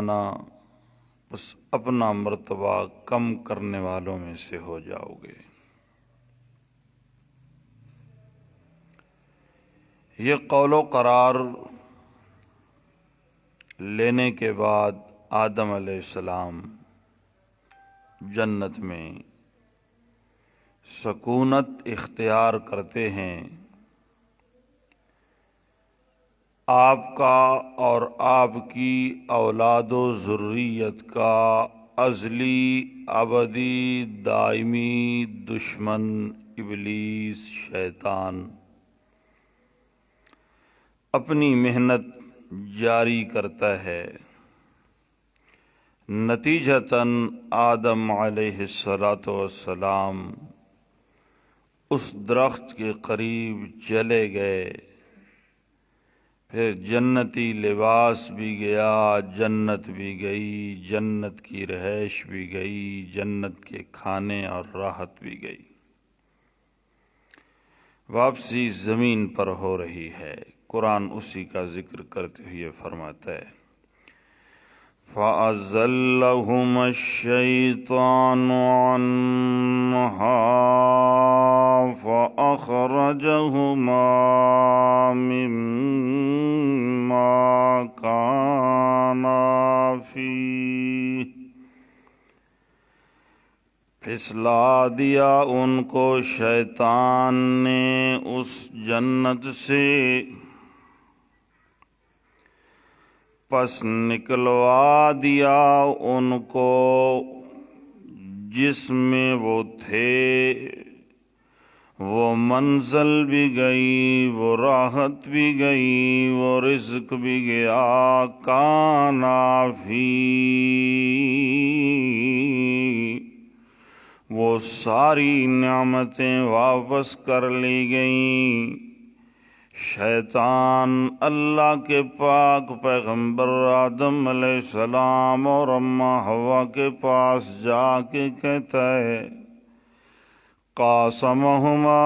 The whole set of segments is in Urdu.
حسنہ، بس اپنا مرتبہ کم کرنے والوں میں سے ہو جاؤ گے۔ یہ قول و قرار لینے کے بعد آدم علیہ السلام جنت میں سکونت اختیار کرتے ہیں۔ آپ کا اور آپ کی اولاد و ذریت کا ازلی ابدی دائمی دشمن ابلیس شیطان اپنی محنت جاری کرتا ہے۔ نتیجتاً آدم علیہ السلام اس درخت کے قریب چلے گئے، پھر جنتی لباس بھی گیا، جنت بھی گئی، جنت کی رہائش بھی گئی، جنت کے کھانے اور راحت بھی گئی۔ واپسی زمین پر ہو رہی ہے۔ قرآن اسی کا ذکر کرتے ہوئے فرماتا ہے فَأَزَلَّهُمَ الشَّيْطَانُ عَنْهَا فَأَخْرَجَهُمَا مِمَّا كَانَا فِيهِ، پھسلا دیا ان کو شیطان نے اس جنت سے، پس نکلوا دیا ان کو جس میں وہ تھے، وہ منزل بھی گئی، وہ راحت بھی گئی، وہ رزق بھی گیا، کانا فی، وہ ساری نعمتیں واپس کر لی گئیں۔ شیطان اللہ کے پاک پیغمبر آدم علیہ السلام اور اماں حوا کے پاس جا کے کہتا ہے قاسمہما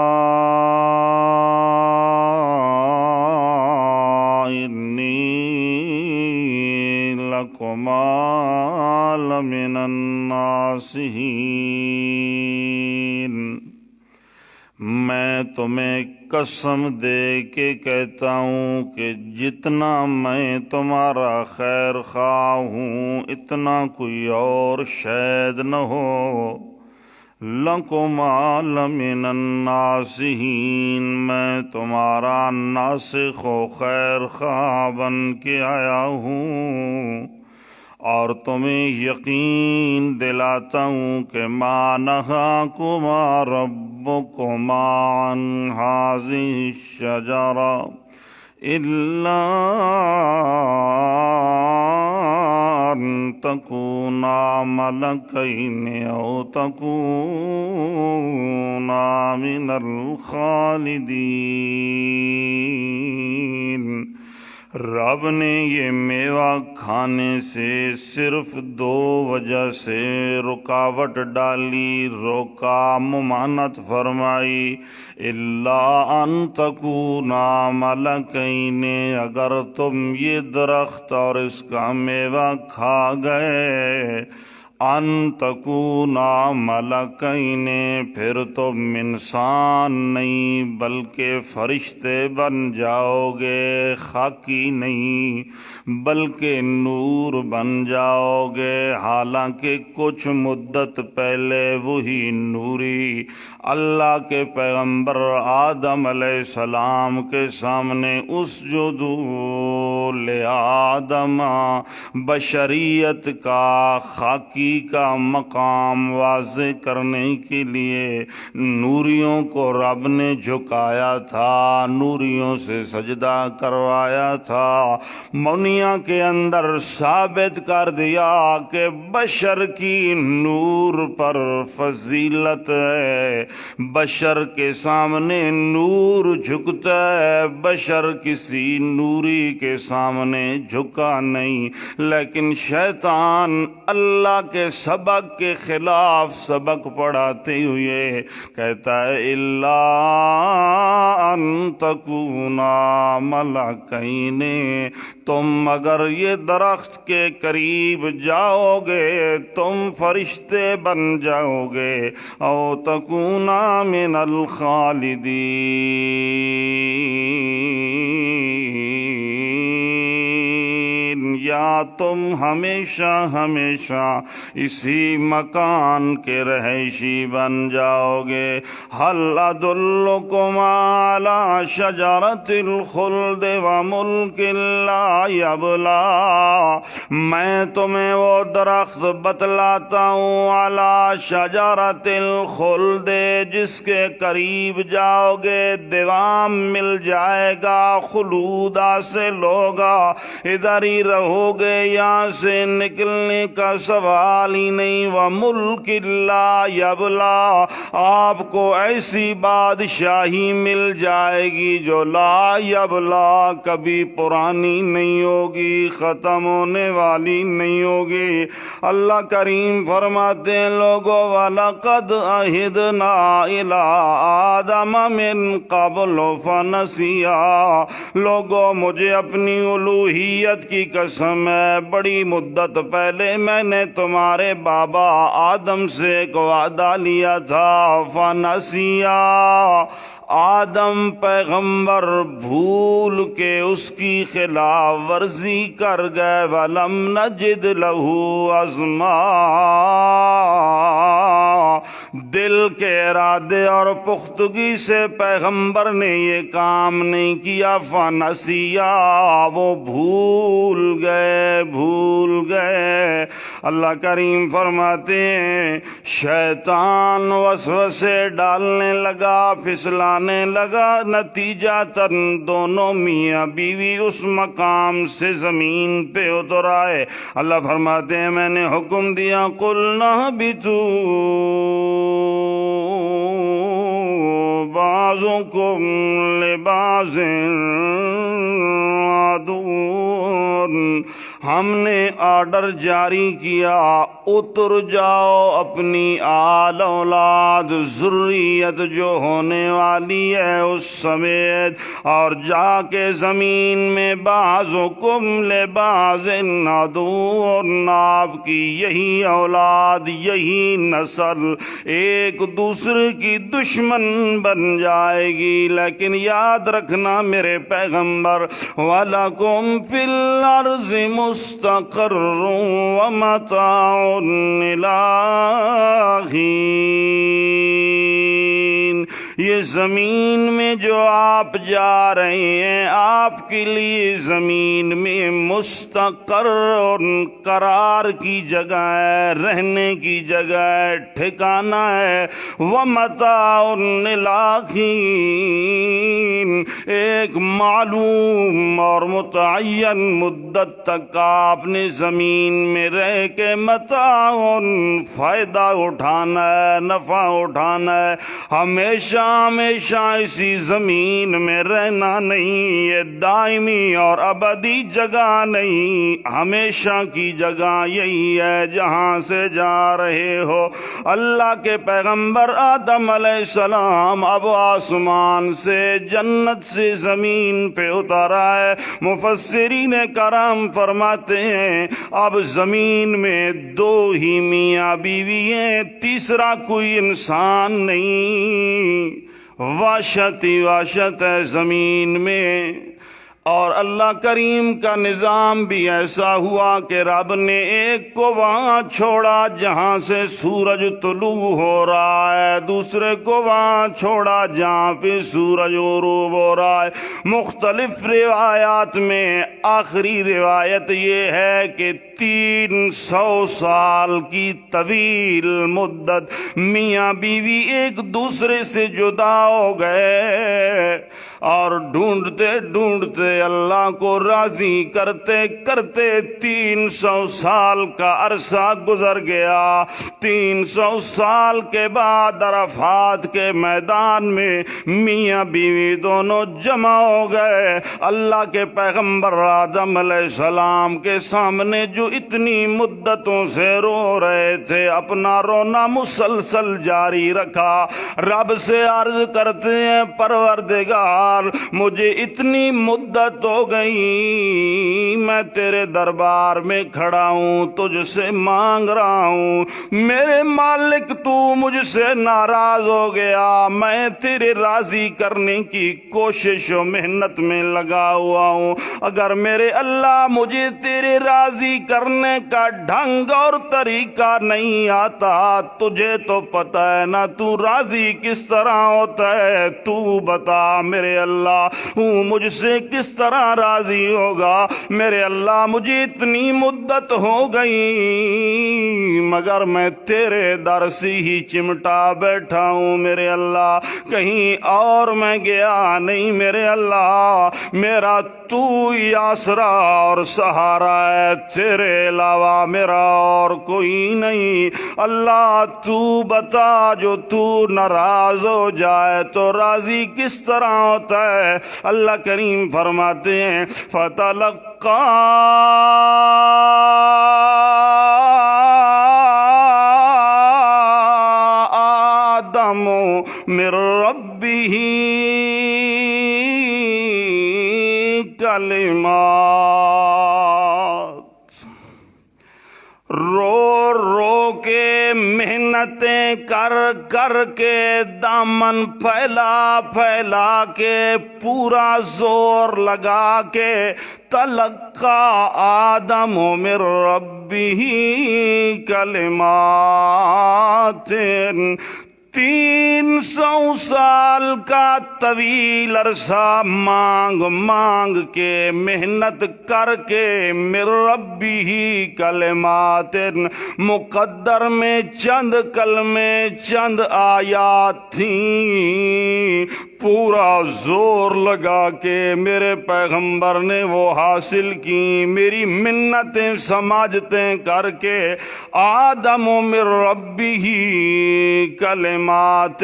انی لکما لمن الناصحین، میں تمہیں قسم دے کے کہتا ہوں کہ جتنا میں تمہارا خیر خواہ ہوں اتنا کوئی اور شاید نہ ہو۔ لَكُمَا لَمِنَ النَّاصِحِينَ، میں تمہارا ناصح و خیر خواہ بن کے آیا ہوں، اور تمہیں یقین دلاتا ہوں کہ ما نہاکما ربکما عن هذه الشجرة الا ان تکونا ملکین او تکونا من الخالدین۔ رب نے یہ میوہ کھانے سے صرف دو وجہ سے رکاوٹ ڈالی، روکا، ممانعت فرمائی۔ الا ان تکونا ملکین، اگر تم یہ درخت اور اس کا میوہ کھا گئے، ان تکونا ملکین، پھر تم انسان نہیں بلکہ فرشتے بن جاؤ گے، خاکی نہیں بلکہ نور بن جاؤ گے۔ حالانکہ کچھ مدت پہلے وہی نوری اللہ کے پیغمبر آدم علیہ السلام کے سامنے اسجدوا لآدم، بشریت کا خاکی کا مقام واضح کرنے کے لیے نوریوں کو رب نے جھکایا تھا، نوریوں سے سجدہ کروایا تھا، منیا کے اندر ثابت کر دیا کہ بشر کی نور پر فضیلت ہے، بشر کے سامنے نور جھکتا ہے، بشر کسی نوری کے سامنے جھکا نہیں۔ لیکن شیطان اللہ کے کے سبق کے خلاف سبق پڑھاتے ہوئے کہتا ہے الا ان تکونا ملکین، تم اگر یہ درخت کے قریب جاؤ گے تم فرشتے بن جاؤ گے، او تکونا من الخالدین، یا تم ہمیشہ ہمیشہ اسی مکان کے رہائشی بن جاؤ گے۔ هل ادلکم علی شجرۃ الخلد وملک لا یبلی، میں تمہیں وہ درخت بتلاتا ہوں علی شجرۃ الخلد، جس کے قریب جاؤ گے دوام مل جائے گا، خلود حاصل ہوگا، ادھر ہی رہو گے، یہاں سے نکلنے کا سوال ہی نہیں، وملک لا یبلی، آپ کو ایسی بادشاہی مل جائے گی جو لا یبلی، کبھی پرانی نہیں ہوگی، ختم ہونے والی نہیں ہوگی۔ اللہ کریم فرماتے ہیں لوگوں وَلَقَدْ عَهِدْنَا إِلَىٰ آدَمَ مِن قَبْلُ فَنَسِیَا، لوگوں مجھے اپنی الوہیت کی قسم ہے، بڑی مدت پہلے میں نے تمہارے بابا آدم سے ایک وعدہ لیا تھا، فنسیا، آدم پیغمبر بھول کے اس کی خلاف ورزی کر گئے، وَلَمْ نَجِدْ لَهُ عَزْمًا، دل کے ارادے اور پختگی سے پیغمبر نے یہ کام نہیں کیا، فنسیا، وہ بھول گئے۔ اللہ کریم فرماتے ہیں شیطان وسوسے ڈالنے لگا، پھسلانے لگا، نتیجہ تن دونوں میاں بیوی اس مقام سے زمین پہ اتر آئے۔ اللہ فرماتے ہیں میں نے حکم دیا قُلْنَا اهْبِطُوا بعضكم لبعض عدو، ہم نے آرڈر جاری کیا اتر جاؤ اپنی آل اولاد ذریت جو ہونے والی ہے اس سمیت، اور جا کے زمین میں بعضکم لبعض عدو، آپ کی یہی اولاد یہی نسل ایک دوسرے کی دشمن بن جائے گی، لیکن یاد رکھنا میرے پیغمبر وَلَكُمْ فِي الْأَرْضِ مُسْتَقَرٌّ وَمَتَاعٌ إِلَىٰ حِینٍ، یہ زمین میں جو آپ جا رہے ہیں آپ کے لیے زمین میں مستقر اور قرار کی جگہ ہے، رہنے کی جگہ ہے، ٹھکانہ ہے، وَمَتَاعٌ إِلَىٰ حِین، ایک معلوم اور متعین مدت تک آپ نے زمین میں رہ کے متاع فائدہ اٹھانا ہے، نفع اٹھانا ہے، ہمیشہ ہمیشہ اسی زمین میں رہنا نہیں، یہ دائمی اور ابدی جگہ نہیں، ہمیشہ کی جگہ یہی ہے جہاں سے جا رہے ہو۔ اللہ کے پیغمبر آدم علیہ السلام اب آسمان سے جنت سے زمین پہ اتر آئے، مفسرین کرام فرماتے ہیں اب زمین میں دو ہی میاں بیوی ہیں، تیسرا کوئی انسان نہیں، وحشت ہی وحشت ہے زمین میں۔ اور اللہ کریم کا نظام بھی ایسا ہوا کہ رب نے ایک کو وہاں چھوڑا جہاں سے سورج طلوع ہو رہا ہے، دوسرے کو وہاں چھوڑا جہاں پہ سورج غروب ہو رہا ہے۔ مختلف روایات میں آخری روایت یہ ہے کہ 300 سال کی طویل مدت میاں بیوی ایک دوسرے سے جدا ہو گئے، اور ڈھونڈتے ڈھونڈتے میرے اللہ کو راضی کرتے کرتے 300 سال کا عرصہ گزر گیا۔ 300 سال کے بعد عرفات کے میدان میں میاں بیوی دونوں جمع ہو گئے۔ اللہ کے پیغمبر آدم علیہ السلام کے سامنے جو اتنی مدتوں سے رو رہے تھے، اپنا رونا مسلسل جاری رکھا، رب سے عرض کرتے ہیں پروردگار مجھے اتنی مدت ہو گئی، میں تیرے دربار میں کھڑا ہوں، تجھ سے مانگ رہا ہوں، میرے مالک تو مجھ سے ناراض ہو گیا، میں تیرے راضی کرنے کی کوشش و محنت میں لگا ہوا ہوں، اگر میرے اللہ مجھے تیرے راضی کرنے کا ڈھنگ اور طریقہ نہیں آتا، تجھے تو پتہ ہے نا تو راضی کس طرح ہوتا ہے، تو بتا میرے اللہ مجھ سے کس طرح راضی ہوگا۔ میرے اللہ مجھے اتنی مدت ہو گئی مگر میں تیرے در سے ہی چمٹا بیٹھا ہوں میرے اللہ، کہیں اور میں گیا نہیں میرے اللہ، میرا تو ہی آسرا اور سہارا ہے، تیرے علاوہ میرا اور کوئی نہیں۔ اللہ تو بتا جو تو ناراض ہو جائے تو راضی کس طرح ہوتا ہے۔ اللہ کریم فرماتے ہیں فَتَلَقَّى آدم من ربه کلمات، رو رو کے محنتیں کر کر کے دامن پھیلا پھیلا کے پورا زور لگا کے تلقى آدم من ربه کلمات، 300 سال کا طویل عرصہ مانگ مانگ کے محنت کر کے من ربہ کلمات، مقدر میں چند کلمے چند آیات تھیں، پورا زور لگا کے میرے پیغمبر نے وہ حاصل کی، میری منتیں سماجتیں کر کے آدم من ربہ کلمات،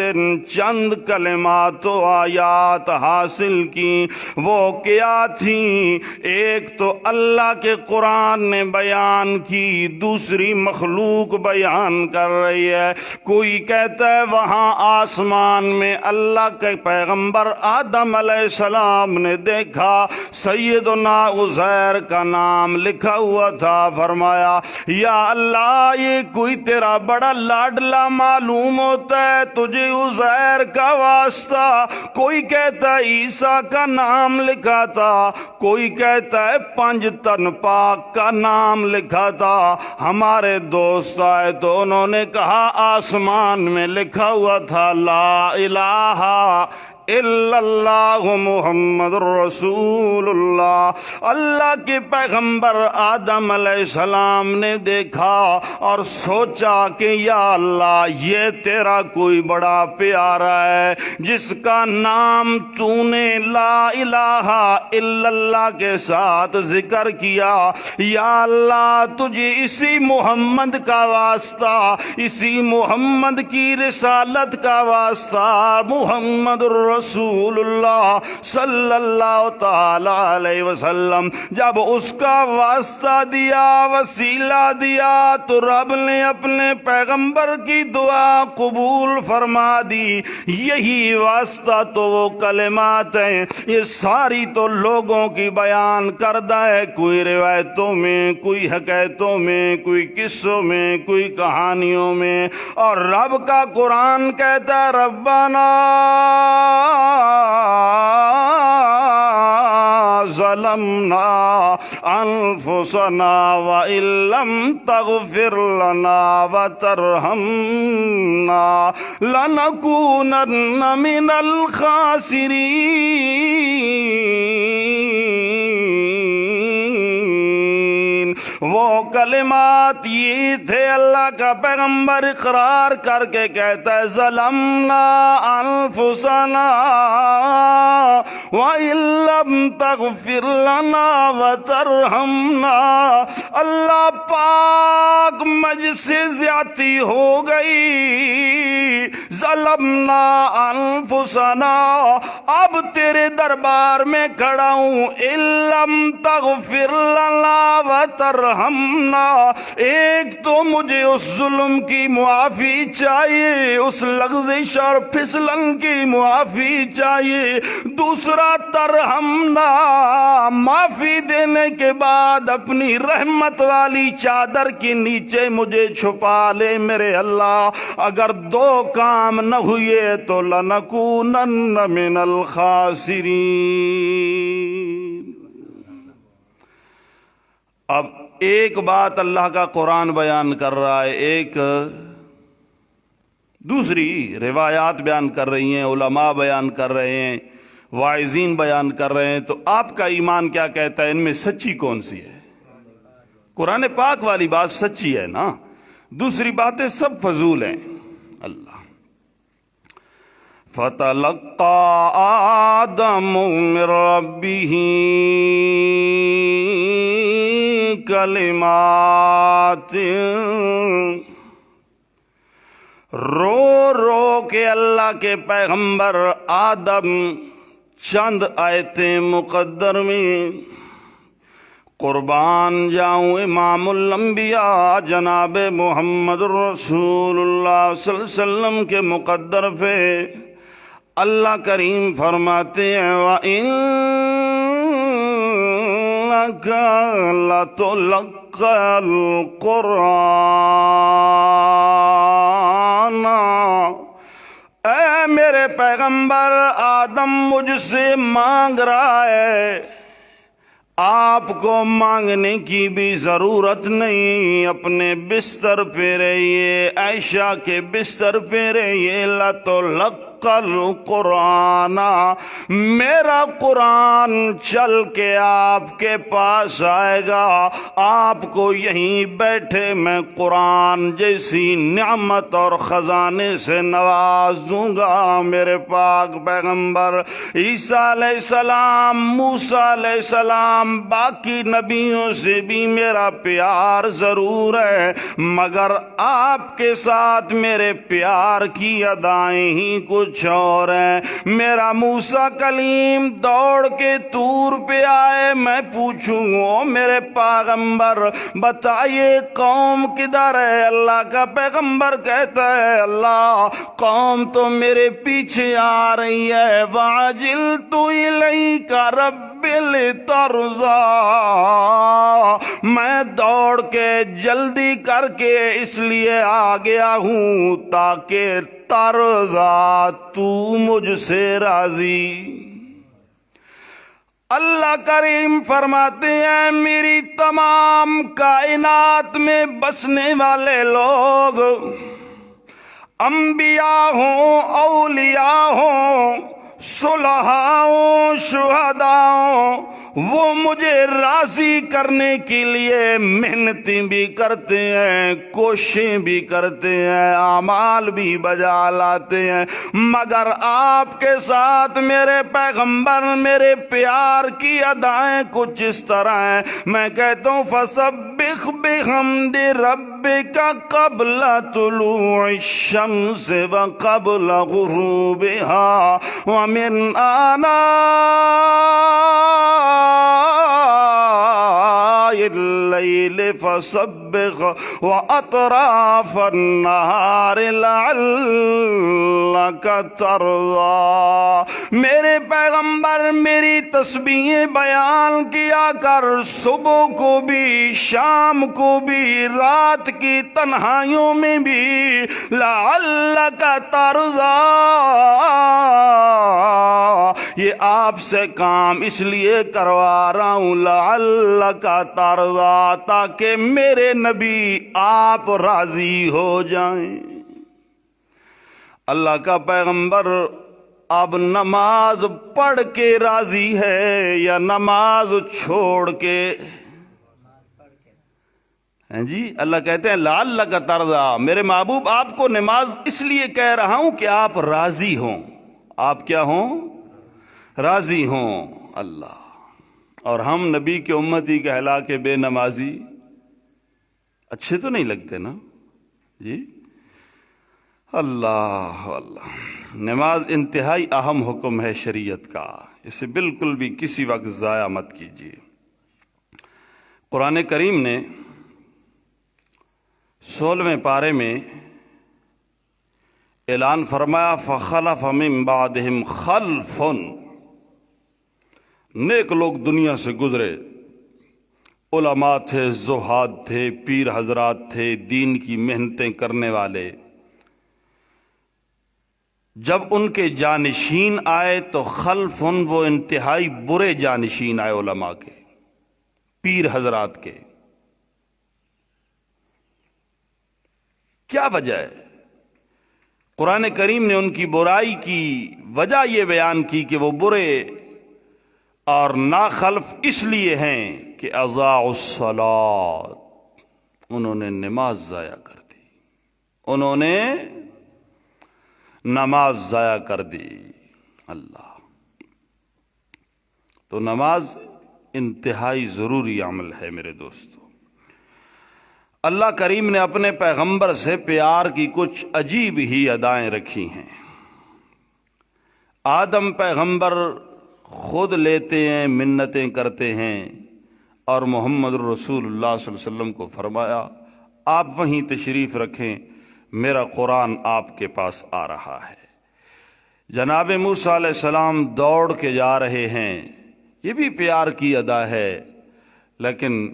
چند کلمات و آیات حاصل کی۔ وہ کیا تھیں؟ ایک تو اللہ کے قرآن نے بیان کی، دوسری مخلوق بیان کر رہی ہے۔ کوئی کہتا ہے وہاں آسمان میں اللہ کے پیغمبر آدم علیہ السلام نے دیکھا سیدنا عزیر کا نام لکھا ہوا تھا، فرمایا یا اللہ یہ کوئی تیرا بڑا لاڈلا معلوم ہوتا ہے، تجھے عزیر کا واسطہ۔ کوئی کہتا ہے عیسیٰ کا نام لکھا تھا، کوئی کہتا ہے پنج تن پاک کا نام لکھا تھا۔ ہمارے دوست آئے تو انہوں نے کہا آسمان میں لکھا ہوا تھا لا الہ الا اللہ محمد رسول اللہ۔ اللہ کے پیغمبر آدم علیہ السلام نے دیکھا اور سوچا کہ یا اللہ یہ تیرا کوئی بڑا پیارا ہے جس کا نام تو نے لا الہ الا اللہ کے ساتھ ذکر کیا، یا اللہ تجھے اسی محمد کا واسطہ، اسی محمد کی رسالت کا واسطہ، محمد رسول اللہ صلی اللہ تعالی علیہ وسلم، جب اس کا واسطہ دیا، وسیلہ دیا، تو رب نے اپنے پیغمبر کی دعا قبول فرما دی۔ یہی واسطہ تو وہ کلمات ہیں، یہ ساری تو لوگوں کی بیان کردہ ہے، کوئی روایتوں میں، کوئی حکایتوں میں، کوئی قصوں میں، کوئی کہانیوں میں، اور رب کا قرآن کہتا ہے ربنا ظلمنا انفسنا وان لم تغفر لنا وترحمنا لنكونن من الخاسرین۔ وہ کلمات یہ تھے، اللہ کا پیغمبر اقرار کر کے کہتا ہے ظلمنا انفسنا وَإِن لَّمْ تَغْفِرْ لَنَا وَتَرْحَمْنَا، اللہ پاک مجھ سے زیادتی ہو گئی، ظلمنا انفسنا، اب تیرے دربار میں کھڑا ہوں، إِن لَّمْ تَغْفِرْ لَنَا وَتَرْحَمْنَا، ایک تو مجھے اس ظلم کی معافی چاہیے، اس لغزش اور پھسلن کی معافی چاہیے، دوسرا ترحمنا، معافی دینے کے بعد اپنی رحمت والی چادر کے نیچے مجھے چھپا لے میرے اللہ، اگر دو کام نہ ہوئے تو لنکونن من الخاسرین۔ اب ایک بات اللہ کا قرآن بیان کر رہا ہے، ایک دوسری روایات بیان کر رہی ہیں، علماء بیان کر رہے ہیں، واعظین بیان کر رہے ہیں، تو آپ کا ایمان کیا کہتا ہے ان میں سچی کون سی ہے؟ قرآن پاک والی بات سچی ہے نا، دوسری باتیں سب فضول ہیں۔ اللہ فَتَلَقَّى آدَمُ مِن رَّبِّهِ کلمات، رو رو کے اللہ کے پیغمبر آدم چند آیتیں مقدر میں، قربان جاؤں امام الانبیاء جناب محمد رسول اللہ صلی اللہ علیہ وسلم کے مقدر پہ اللہ کریم فرماتے ہیں وَإِنَّكَ لَتُلَقَّى الْقُرْآنَ، اے میرے پیغمبر آدم مجھ سے مانگ رہا ہے، آپ کو مانگنے کی بھی ضرورت نہیں، اپنے بستر پہ رہیے، عائشہ کے بستر پہ رہیے، لَتُلَقَّى القرآن، میرا قرآن چل کے آپ کے پاس آئے گا، آپ کو یہیں بیٹھے میں قرآن جیسی نعمت اور خزانے سے نواز دوں گا۔ میرے پاک پیغمبر عیسیٰ علیہ السلام، موسیٰ علیہ السلام، باقی نبیوں سے بھی میرا پیار ضرور ہے، مگر آپ کے ساتھ میرے پیار کی ادائیں ہی کچھ اور ہیں۔ میرا موسیٰ کلیم دوڑ کے طور پہ آئے، میں پوچھوں او میرے پیغمبر بتائیے قوم کدھر ہے؟ اللہ کا پیغمبر کہتا ہے اللہ قوم تو میرے پیچھے آ رہی ہے، وَعَجِلْتُ إِلَيْكَ رَبِّ لِتَرْضَىٰ، میں دوڑ کے جلدی کر کے اس لیے آ گیا ہوں تاکہ ترضا، تو مجھ سے راضی۔ اللہ کریم فرماتے ہیں میری تمام کائنات میں بسنے والے لوگ، انبیاء ہوں، اولیاء ہوں، صلحاء ہوں، شہداء ہوں، وہ مجھے راضی کرنے کے لیے محنتیں بھی کرتے ہیں، کوششیں بھی کرتے ہیں، اعمال بھی بجا لاتے ہیں، مگر آپ کے ساتھ میرے پیغمبر میرے پیار کی ادائیں کچھ اس طرح ہیں۔ میں کہتا ہوں فَسَبِّحْ بِحَمْدِ رَبِّكَ قَبْلَ طُلُوعِ الشَّمْسِ وَقَبْلَ غُرُوبِهَا وَمِنْ آنَاءِ اللَّيْلِ فَسَبِّحْ وَأَطْرَافَ النَّهَارِ لَعَلَّكَ تَرْضَىٰ۔ میرے پیغمبر میری تسبیحیں بیان کیا کر، صبح کو بھی، شام کو بھی، رات کی تنہائیوں میں بھی، لَعَلَّكَ تَرْضَىٰ، یہ آپ سے کام اس لیے کروا رہا ہوں لَعَلَّكَ تَرْضَىٰ، تاکہ میرے نبی آپ راضی ہو جائیں۔ اللہ کا پیغمبر اب نماز پڑھ کے راضی ہے یا نماز چھوڑ کے؟ ہیں جی، اللہ کہتے ہیں لعلک ترضی، میرے محبوب آپ کو نماز اس لیے کہہ رہا ہوں کہ آپ راضی ہوں. آپ کیا ہوں؟ راضی ہوں. اللہ. اور ہم نبی کے امتی کہلا کے بے نمازی اچھے تو نہیں لگتے نا جی. اللہ اللہ. نماز انتہائی اہم حکم ہے شریعت کا، اسے بالکل بھی کسی وقت ضائع مت کیجیے. قرآن کریم نے 16ویں پارے میں اعلان فرمایا فخلف من بعدہم خلف، نیک لوگ دنیا سے گزرے، علماء تھے، زہاد تھے، پیر حضرات تھے، دین کی محنتیں کرنے والے. جب ان کے جانشین آئے تو خلفن، وہ انتہائی برے جانشین آئے علماء کے، پیر حضرات کے. کیا وجہ ہے؟ قرآن کریم نے ان کی برائی کی وجہ یہ بیان کی کہ وہ برے اور ناخلف اس لیے ہیں کہ اضاعوا الصلاۃ، انہوں نے نماز ضائع کر دی، انہوں نے نماز ضائع کر دی. اللہ. تو نماز انتہائی ضروری عمل ہے میرے دوستو. اللہ کریم نے اپنے پیغمبر سے پیار کی کچھ عجیب ہی ادائیں رکھی ہیں. آدم پیغمبر خود لیتے ہیں، منتیں کرتے ہیں، اور محمد رسول اللہ صلی اللہ علیہ وسلم کو فرمایا آپ وہیں تشریف رکھیں، میرا قرآن آپ کے پاس آ رہا ہے. جناب موسیٰ علیہ السلام دوڑ کے جا رہے ہیں، یہ بھی پیار کی ادا ہے، لیکن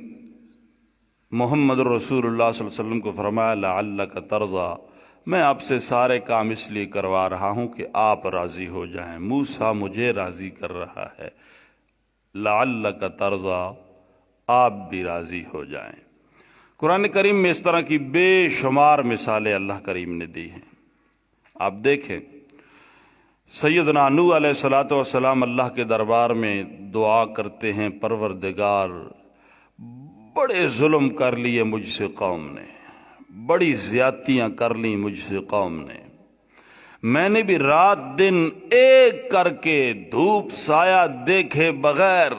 محمد رسول اللہ صلی اللہ علیہ وسلم کو فرمایا لعلک ترضی، میں آپ سے سارے کام اس لیے کروا رہا ہوں کہ آپ راضی ہو جائیں. موسیٰ مجھے راضی کر رہا ہے، لعلک ترضی، آپ بھی راضی ہو جائیں. قرآن کریم میں اس طرح کی بے شمار مثالیں اللہ کریم نے دی ہیں. آپ دیکھیں سیدنا نوح علیہ الصلوۃ والسلام اللہ کے دربار میں دعا کرتے ہیں، پروردگار بڑے ظلم کر لیے مجھ سے قوم نے، بڑی زیادتیاں کر لیں مجھ سے قوم نے، میں نے بھی رات دن ایک کر کے دھوپ سایہ دیکھے بغیر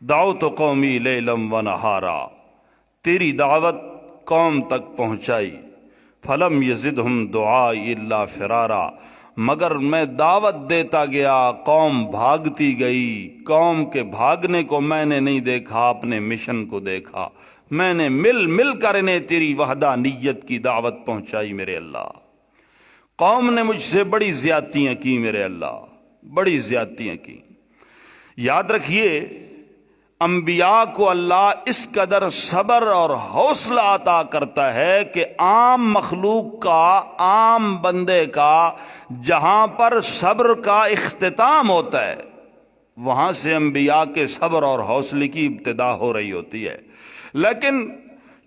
دعوت قومی لیلا و نہارا، تیری دعوت قوم تک پہنچائی، فلم یزدہم دعائی الا فرارا، مگر میں دعوت دیتا گیا، قوم بھاگتی گئی. قوم کے بھاگنے کو میں نے نہیں دیکھا، اپنے مشن کو دیکھا. میں نے مل مل کر انہیں تیری وحدانیت کی دعوت پہنچائی میرے اللہ. قوم نے مجھ سے بڑی زیادتیاں کی میرے اللہ، بڑی زیادتیاں کی. یاد رکھیے انبیاء کو اللہ اس قدر صبر اور حوصلہ عطا کرتا ہے کہ عام مخلوق کا، عام بندے کا جہاں پر صبر کا اختتام ہوتا ہے، وہاں سے انبیاء کے صبر اور حوصلے کی ابتدا ہو رہی ہوتی ہے. لیکن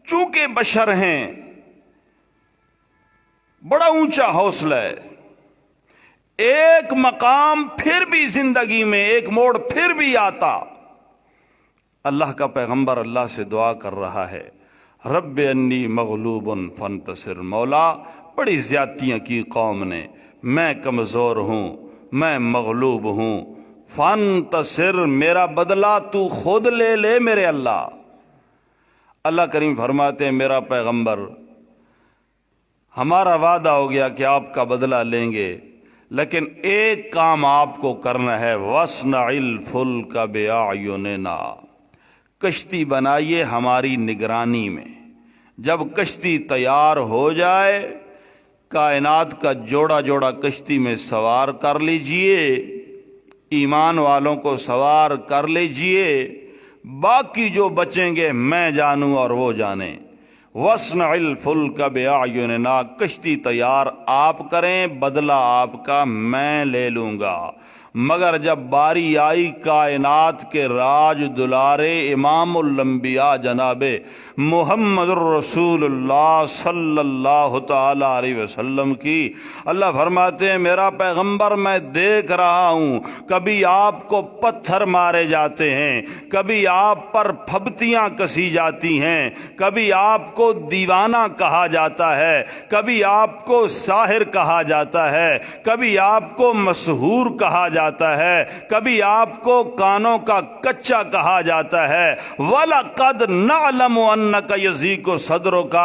چونکہ بشر ہیں، بڑا اونچا حوصلہ ہے، ایک مقام پھر بھی زندگی میں ایک موڑ پھر بھی آتا. اللہ کا پیغمبر اللہ سے دعا کر رہا ہے رب انی مغلوب فانتصر، مولا بڑی زیادتیاں کی قوم نے، میں کمزور ہوں، میں مغلوب ہوں، فانتصر، میرا بدلہ تو خود لے لے میرے اللہ. اللہ کریم فرماتے ہیں میرا پیغمبر ہمارا وعدہ ہو گیا کہ آپ کا بدلہ لیں گے، لیکن ایک کام آپ کو کرنا ہے، وَاصْنَعِ الْفُلْكَ بِأَعْيُنِنَا، کشتی بنائیے ہماری نگرانی میں. جب کشتی تیار ہو جائے، کائنات کا جوڑا جوڑا کشتی میں سوار کر لیجئے، ایمان والوں کو سوار کر لیجئے، باقی جو بچیں گے میں جانوں اور وہ جانیں. وَاصْنَعِ الْفُلْكَ بِأَعْيُنِنَا، کشتی تیار آپ کریں، بدلہ آپ کا میں لے لوں گا. مگر جب باری آئی کائنات کے راج دلارے امام الانبیاء جناب محمد الرسول اللہ صلی اللہ تعالی علیہ وسلم کی، اللہ فرماتے ہیں میرا پیغمبر میں دیکھ رہا ہوں کبھی آپ کو پتھر مارے جاتے ہیں، کبھی آپ پر پھبتیاں کسی جاتی ہیں، کبھی آپ کو دیوانہ کہا جاتا ہے، کبھی آپ کو ساحر کہا جاتا ہے، کبھی آپ کو مسحور کہا جاتا ہے، کبھی آپ کو کانوں کا کچا کہا جاتا ہے۔ وَلَقَدْ نَعْلَمُ أَنَّكَ يَضِيقُ صَدْرُكَ،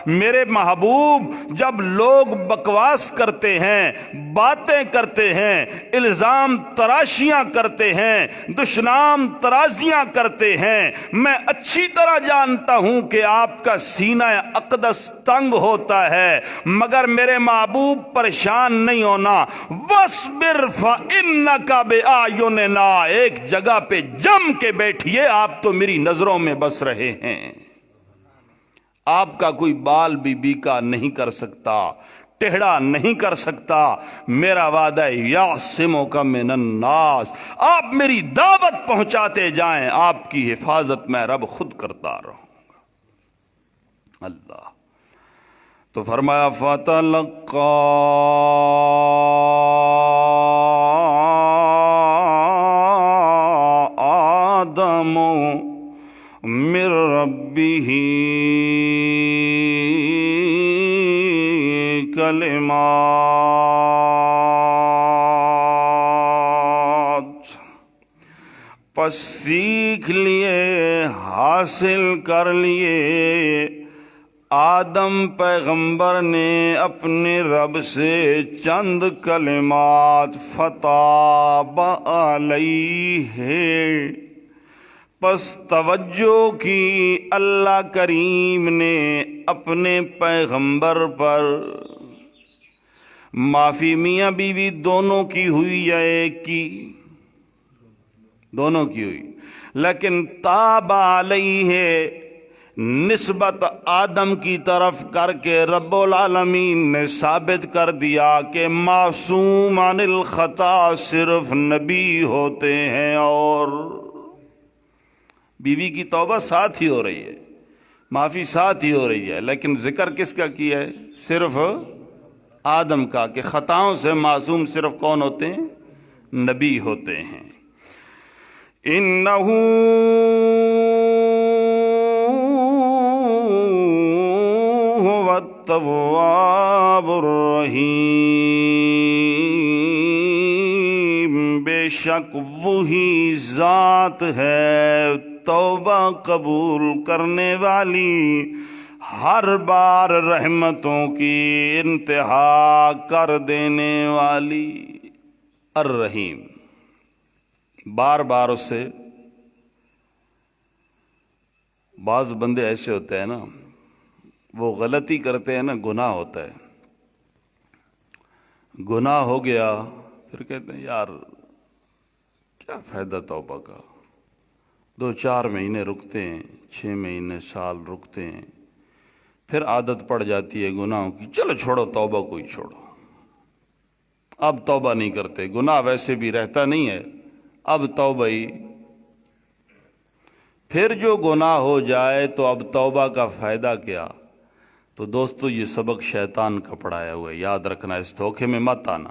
میرے محبوب جب لوگ بکواس کرتے ہیں، باتیں کرتے ہیں، الزام تراشیاں کرتے ہیں، دشنام ترازیاں کرتے ہیں، میں اچھی طرح جانتا ہوں کہ آپ کا سینہ اقدس تنگ ہوتا ہے، مگر میرے محبوب پریشان نہیں ہونا۔ وَاصْبِرْ فَإِنَّكَ بِأَعْيُنِنَا، ایک جگہ پہ جم کے بیٹھیے، آپ تو میری نظروں میں بس رہے ہیں، آپ کا کوئی بال بھی بیکا نہیں کر سکتا، ٹہڑا نہیں کر سکتا، میرا وعدہ یعصمک من الناس، آپ میری دعوت پہنچاتے جائیں، آپ کی حفاظت میں رب خود کرتا رہوں گا۔ اللہ تو فرمایا فَتَلَقَّى آدَمُ مِن رَبِّهِ کلمات، پس سیکھ لیے، حاصل کر لیے آدم پیغمبر نے اپنے رب سے چند کلمات، فتاب علیہ، پس توجہ کی اللہ کریم نے اپنے پیغمبر پر۔ معافی میاں بیوی دونوں کی ہوئی یا ایک کی؟ دونوں کی ہوئی، لیکن تاب علیہ نسبت آدم کی طرف کر کے رب العالمین نے ثابت کر دیا کہ معصوم عن الخطا صرف نبی ہوتے ہیں، اور بیوی کی توبہ ساتھ ہی ہو رہی ہے، معافی ساتھ ہی ہو رہی ہے، لیکن ذکر کس کا کیا ہے؟ صرف آدم کا، کہ خطاؤں سے معصوم صرف کون ہوتے ہیں؟ نبی ہوتے ہیں۔ انہو هو التواب الرحیم، بے شک وہی ذات ہے توبہ قبول کرنے والی، ہر بار رحمتوں کی انتہا کر دینے والی، الرحیم۔ بار بار اس سے، بعض بندے ایسے ہوتے ہیں نا، وہ غلطی کرتے ہیں نا، گناہ ہوتا ہے، گناہ ہو گیا پھر کہتے ہیں یار کیا فائدہ توبہ کا، 2-4 مہینے رکتے ہیں، 6 مہینے، سال رکتے ہیں، پھر عادت پڑ جاتی ہے گناہوں کی، چلو چھوڑو توبہ کو ہی چھوڑو، اب توبہ نہیں کرتے، گناہ ویسے بھی رہتا نہیں ہے، اب توبہ ہی۔ پھر جو گناہ ہو جائے تو اب توبہ کا فائدہ کیا؟ تو دوستو یہ سبق شیطان کا پڑھایا ہوا ہے، یاد رکھنا، اس دھوکے میں مت آنا،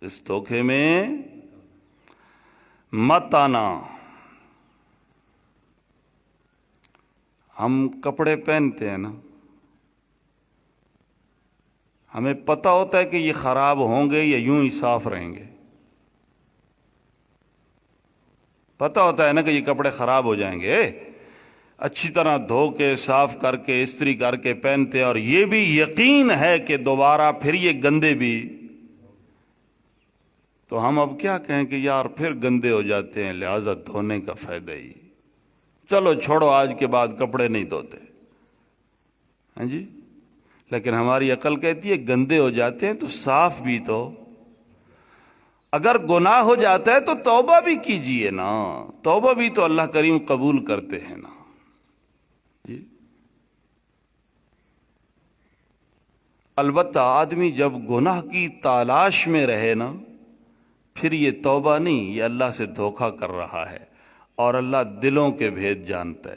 اس دھوکے میں مت آنا۔ ہم کپڑے پہنتے ہیں نا، ہمیں پتہ ہوتا ہے کہ یہ خراب ہوں گے یا یوں ہی صاف رہیں گے، پتہ ہوتا ہے نا کہ یہ کپڑے خراب ہو جائیں گے، اچھی طرح دھو کے صاف کر کے استری کر کے پہنتے، اور یہ بھی یقین ہے کہ دوبارہ پھر یہ گندے بھی، تو ہم اب کیا کہیں کہ یار پھر گندے ہو جاتے ہیں، لہذا دھونے کا فائدہ ہی، چلو چھوڑو آج کے بعد کپڑے نہیں دھوتے، ہاں جی۔ لیکن ہماری عقل کہتی ہے گندے ہو جاتے ہیں تو صاف بھی تو، اگر گناہ ہو جاتا ہے تو توبہ بھی کیجئے نا، توبہ بھی تو اللہ کریم قبول کرتے ہیں نا جی۔ البتہ آدمی جب گناہ کی تلاش میں رہے نا پھر یہ توبہ نہیں، یہ اللہ سے دھوکہ کر رہا ہے، اور اللہ دلوں کے بھید جانتا ہے۔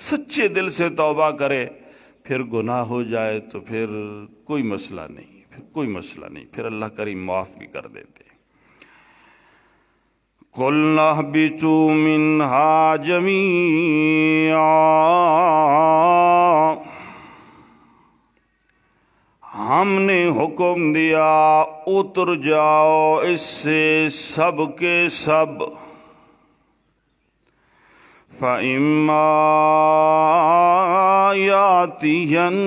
سچے دل سے توبہ کرے، پھر گناہ ہو جائے تو پھر کوئی مسئلہ نہیں، پھر اللہ کریم معاف بھی کر دیتے۔ قُلْنَا اهْبِطُوا مِنْهَا جَمِيعًا، ہم نے حکم دیا اتر جاؤ اس سے سب کے سب۔ فَإِمَّا يَأْتِيَنَّكُم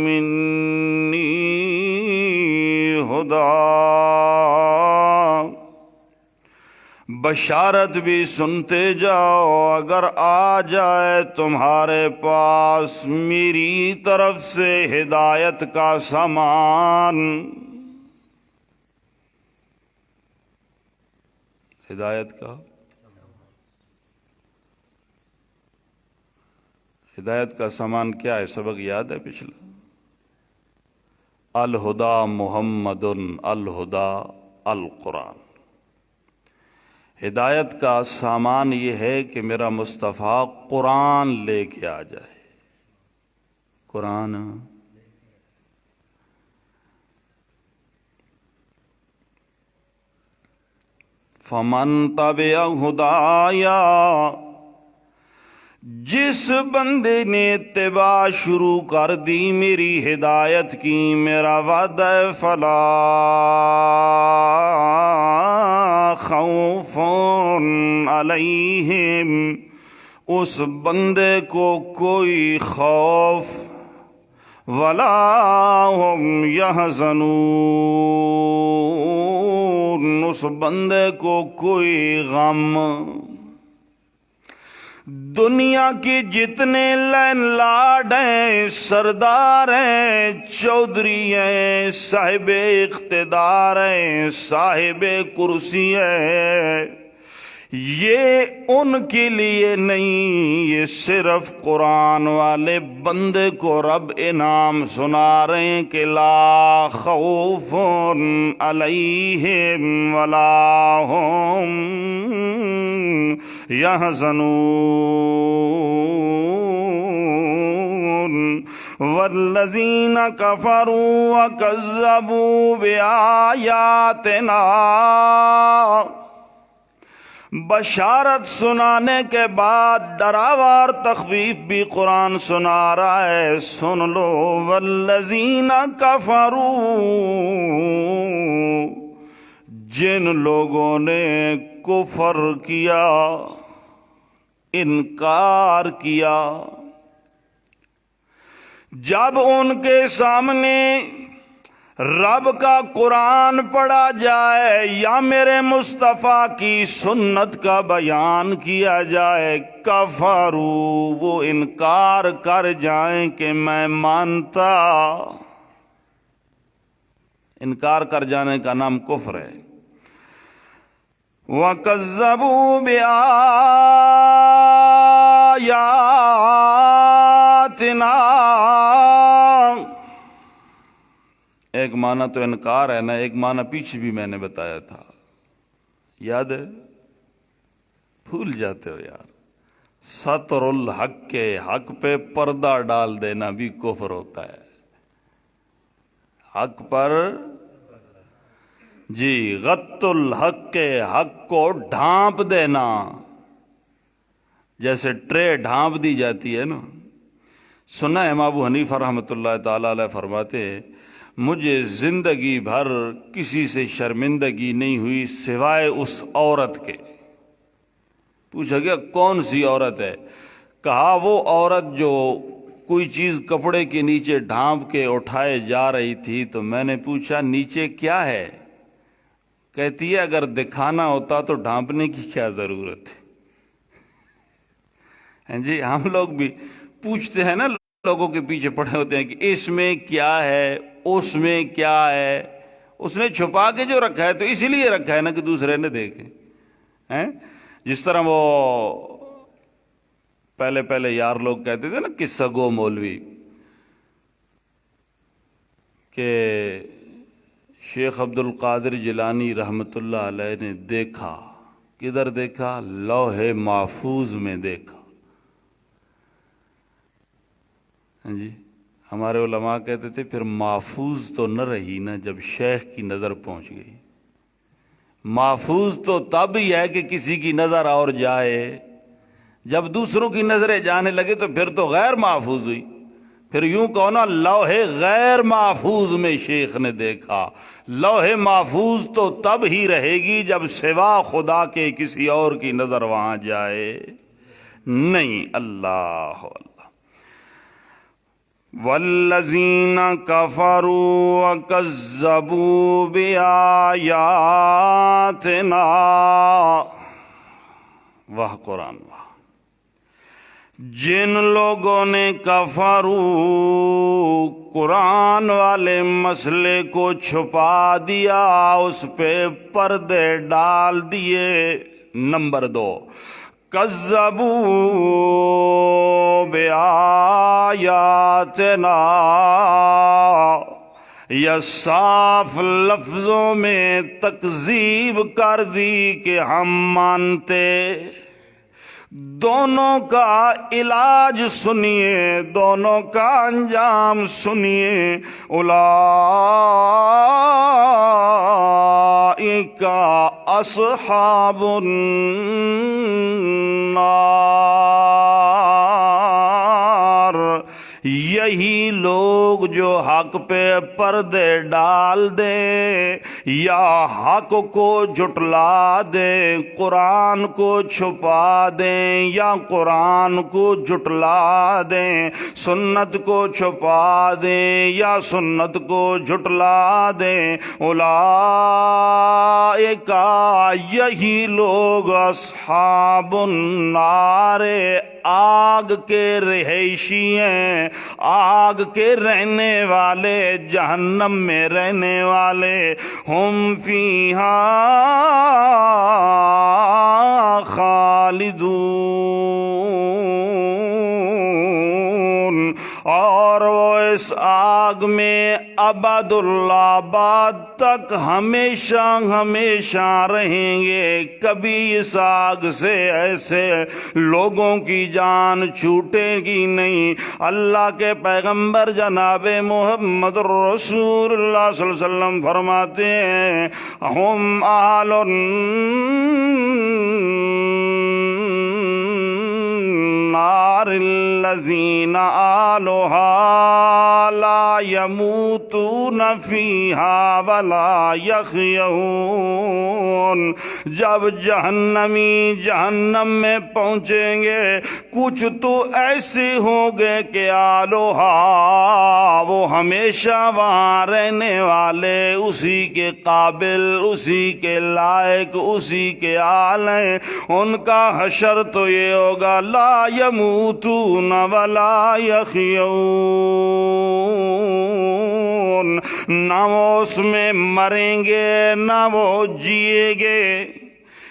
مِّنِّي هُدًى، بشارت بھی سنتے جاؤ اگر آ جائے تمہارے پاس میری طرف سے ہدایت کا سامان۔ ہدایت کا سامان کیا ہے؟ سبق یاد ہے پچھلا؟ الہدا محمد الہدا القرآن۔ ہدایت کا سامان یہ ہے کہ میرا مصطفیٰ قرآن لے کے آ جائے۔ قرآن فمن تبع ہدایا، جس بندے نے اتباع شروع کر دی میری ہدایت کی، میرا وعدہ فلا خوف علیہم، اس بندے کو کوئی خوف، ولا هم یحزنون، اس بندے کو کوئی غم۔ دنیا کے جتنے لین لاڈ ہیں، سردار ہیں، چودھری ہیں، صاحب اقتدار ہیں، صاحب کرسی ہے، یہ ان کے لیے نہیں، یہ صرف قرآن والے بندے کو رب انعام سنا رہے ہیں کہ لا خوف علیہم ولا هم يحزنون، والذین کفروا وکذبوا بآیاتنا، بشارت سنانے کے بعد ڈراوار تخویف بھی قرآن سنا رہا ہے، سن لو۔ والذین کفروا، جن لوگوں نے کفر کیا، انکار کیا، جب ان کے سامنے رب کا قرآن پڑھا جائے یا میرے مصطفیٰ کی سنت کا بیان کیا جائے، کفروا، وہ انکار کر جائیں کہ میں مانتا۔ انکار کر جانے کا نام کفر ہے۔ وَكَذَّبُوا بِآيَاتِنَا، ایک معنی تو انکار ہے نا، ایک معنی پیچھے بھی میں نے بتایا تھا، یاد ہے؟ بھول جاتے ہو یار۔ سطر الحق کے حق پہ پردہ ڈال دینا بھی کفر ہوتا ہے۔ حق پر جی غط الحق کے حق کو ڈھانپ دینا، جیسے ٹرے ڈھانپ دی جاتی ہے نا۔ سنا ہے امام ابو حنیفہ رحمۃ اللہ تعالی علیہ فرماتے ہیں، مجھے زندگی بھر کسی سے شرمندگی نہیں ہوئی سوائے اس عورت کے۔ پوچھا گیا کون سی عورت ہے؟ کہا وہ عورت جو کوئی چیز کپڑے کے نیچے ڈھانپ کے اٹھائے جا رہی تھی، تو میں نے پوچھا نیچے کیا ہے؟ کہتی ہے اگر دکھانا ہوتا تو ڈھانپنے کی کیا ضرورت ہے؟ جی ہم لوگ بھی پوچھتے ہیں نا، لوگوں کے پیچھے پڑے ہوتے ہیں کہ اس میں کیا ہے، اس میں کیا ہے۔ اس نے چھپا کے جو رکھا ہے تو اسی لیے رکھا ہے نا کہ دوسرے نہ دیکھیں۔ جس طرح وہ پہلے یار لوگ کہتے تھے نا، قصہ گو مولوی، کہ شیخ عبد القادر جیلانی رحمۃ اللہ علیہ نے دیکھا، کدھر دیکھا؟ لوح محفوظ میں دیکھا۔ جی ہمارے علماء کہتے تھے پھر محفوظ تو نہ رہی نا جب شیخ کی نظر پہنچ گئی۔ محفوظ تو تب ہی ہے کہ کسی کی نظر اور جائے، جب دوسروں کی نظریں جانے لگے تو پھر تو غیر محفوظ ہوئی۔ پھر یوں کہو نا لوح غیر محفوظ میں شیخ نے دیکھا۔ لوح محفوظ تو تب ہی رہے گی جب سوا خدا کے کسی اور کی نظر وہاں جائے نہیں۔ اللہ اللہ۔ والذین کفروا وکذبوا بآیاتنا، واہ قرآن واہ۔ جن لوگوں نے کفروا قرآن والے مسئلے کو چھپا دیا، اس پہ پردے ڈال دیے۔ نمبر 2، کذبوا بآیاتنا، یا صاف لفظوں میں تکذیب کر دی کہ ہم مانتے۔ دونوں کا علاج سنیے، دونوں کا انجام سنیے۔ اولئک اصحاب النار، یہی لوگ جو حق پہ پردے ڈال دیں یا حق کو جھٹلا دیں، قرآن کو چھپا دیں یا قرآن کو جھٹلا دیں، سنت کو چھپا دیں یا سنت کو جھٹلا دیں، اولئک، یہی لوگ اصحاب النار، آگ کے رہائشی ہیں، آگ کے رہنے والے، جہنم میں رہنے والے۔ ہم فیہا خالدون، اور وہ اس آگ میں ابد الآباد تک ہمیشہ ہمیشہ رہیں گے۔ کبھی اس آگ سے ایسے لوگوں کی جان چھوٹے گی نہیں۔ اللہ کے پیغمبر جناب محمد رسول اللہ صلی اللہ علیہ وسلم فرماتے ہیں، ہم اہل النار الذین آلوہا لا یموتون فیہا ولا یحیون۔ جب جہنمی جہنم میں پہنچیں گے، کچھ تو ایسے ہوں گے کہ آلوہا، وہ ہمیشہ وہاں رہنے والے، اسی کے قابل، اسی کے لائق، اسی کے آل ہیں۔ ان کا حشر تو یہ ہوگا لا یموتون ولا یحیون، نہ وہ اس میں مریں گے نہ وہ جیے گے۔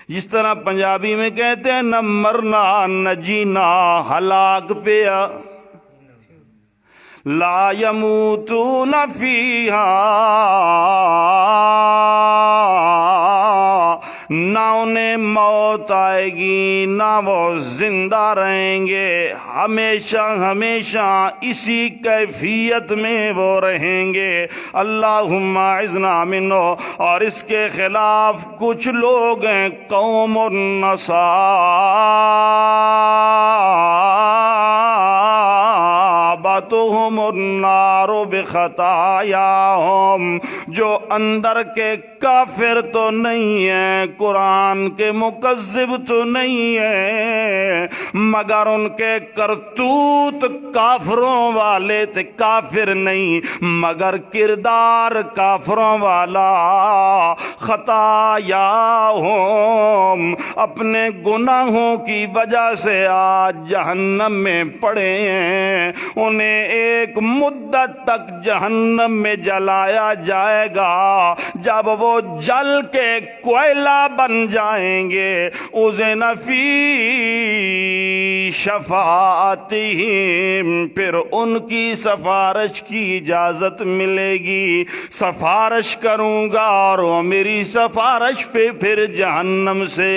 جس طرح پنجابی میں کہتے ہیں نہ مرنا نہ جینا، ہلاک پیا۔ لا یموتون فیہا، نہ انہیں موت آئے گی نہ وہ زندہ رہیں گے، ہمیشہ ہمیشہ اسی کیفیت میں وہ رہیں گے۔ اللہم اعذنا منہ۔ اور اس کے خلاف کچھ لوگ ہیں، قوم اصابتہم النار بخطایاہم، جو اندر کے کافر تو نہیں ہیں، قرآن کے مکذب تو نہیں ہیں، مگر ان کے کرتوت کافروں والے تھے۔ کافر نہیں مگر کردار کافروں والا۔ خطایاہم، اپنے گناہوں کی وجہ سے آج جہنم میں پڑے ہیں۔ انہیں ایک مدت تک جہنم میں جلایا جائے گا، جب وہ جل کے کوئلہ بن جائیں گے اذن فی شفاعتہم، پھر ان کی سفارش کی اجازت ملے گی، سفارش کروں گا اور وہ میری سفارش پہ پھر جہنم سے۔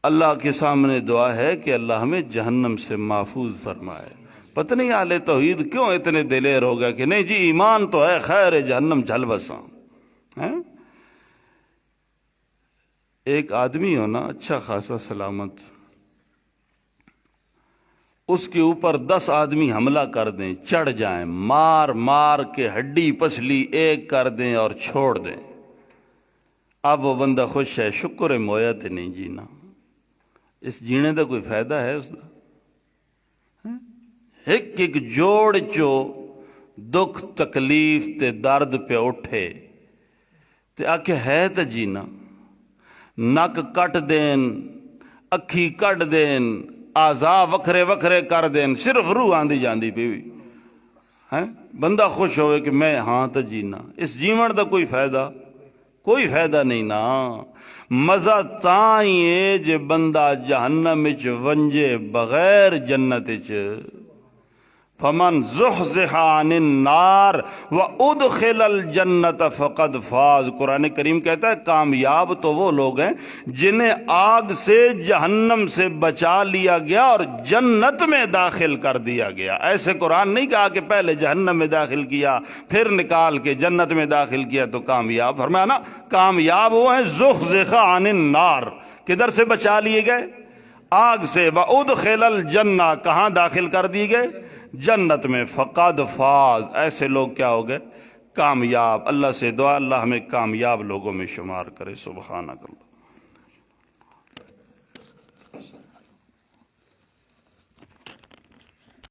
اللہ کے سامنے دعا ہے کہ اللہ ہمیں جہنم سے محفوظ فرمائے۔ پتہ نہیں اہل توحید کیوں اتنے دلیر ہو گیا کہ نہیں جی ایمان تو ہے، خیر جہنم جھل بساں۔ ایک آدمی ہونا اچھا خاصا سلامت، اس کے اوپر 10 آدمی حملہ کر دیں، چڑھ جائیں، مار مار کے ہڈی پسلی ایک کر دیں اور چھوڑ دیں، اب وہ بندہ خوش ہے، شکر ہے مویا تے نہیں جینا، اس جینے دا کوئی فائدہ ہے اس دا؟ ایک ایک جوڑ چو دکھ تکلیف تے درد پہ اٹھے تے آکھے ہے تے جینا، نک کٹ دین، اکھی کٹ دین، اعضاء وکھرے وکھرے کر دین، صرف روح آندی جاندی پی بھی ہے، بندہ خوش ہوئے کہ میں ہاں تے جینا، اس جیون دا کوئی فائدہ نہیں نا۔ مزہ تاں ہی ہے جے بندہ جہنم وچ ونجے بغیر جنت وچ۔ فمن زحزح عن النار وادخل الجنت فقد فاز، قرآن کریم کہتا ہے کامیاب تو وہ لوگ ہیں جنہیں آگ سے جہنم سے بچا لیا گیا اور جنت میں داخل کر دیا گیا۔ ایسے قرآن نہیں کہا کہ پہلے جہنم میں داخل کیا پھر نکال کے جنت میں داخل کیا تو کامیاب، فرمایا نا کامیاب وہ ہیں زحزح عن النار، کدھر سے بچا لیے گئے؟ آگ سے۔ وادخل الجنہ، کہاں داخل کر دیے گئے؟ جنت میں۔ فقد فاز، ایسے لوگ کیا ہو گئے؟ کامیاب۔ اللہ سے دعا اللہ ہمیں کامیاب لوگوں میں شمار کرے۔ سبحانک اللہ۔